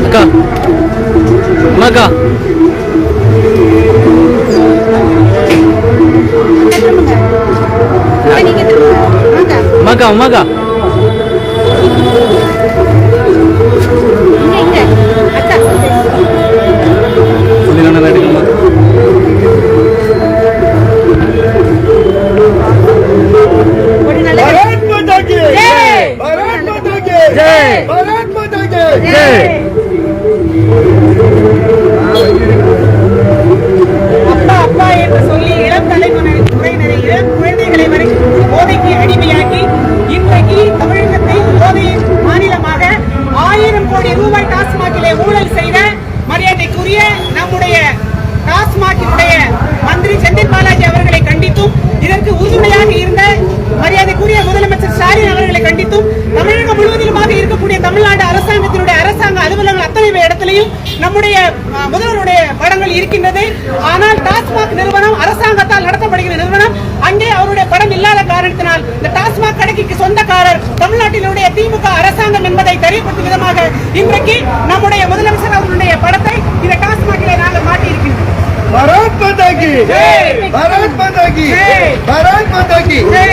அக்கா அம்மாக்கா அம்மாக்கா அம்மாக்கா அப்பா அப்பா என்று சொல்லி இளம் தலைமுறையினரை இளம் குழந்தைகளை வரைக்கும் போதைக்கு அடிமையாக்கி இன்றைக்கு தமிழகத்தை போதை மாநிலமாக 1000 கோடி ரூபாய் டாஸ்மாகிலே ஊழல் செய்த மரியாதைக்குரிய நம்முடைய டாஸ்மாகினுடைய மந்திரி செந்தில் பாலாஜி அவர்களை கண்டித்தும் இதற்கு உறுதுணையாக இருந்த மரியாதைக்குரிய முதலமைச்சர் ஸ்டாலின் அவர்களை கண்டித்தும் தமிழகம் முழுவதிலுமாக இருக்கக்கூடிய தமிழ்நாடு அரசாங்கத்தினுடைய அரசாங்க அலுவலகங்கள் அத்தனை இடத்திலையும் நம்முடைய முதல்வருடைய படங்கள் இருக்கின்றது. ஆனால் டாஸ்மாக் நிறுவனம் அரசாங்கத்தால் நடத்தப்படுகிற நிறுவனம். அங்கே அவருடைய படம் இல்லாத காரணத்தினால் இந்த டாஸ்மாக் கடைக்கு சொந்தக்காரர் தமிழ்நாட்டினுடைய திமுக அரசாங்கம் என்பதை தெரியப்படுத்தும் விதமாக இன்றைக்கு நம்முடைய முதலமைச்சர் அவர்களுடைய படத்தை இந்த டாஸ்மாகிலே நாங்கள் மாட்டியிருக்கின்றோம். भारत माता की जय, भारत माता की जय, भारत माता की जय.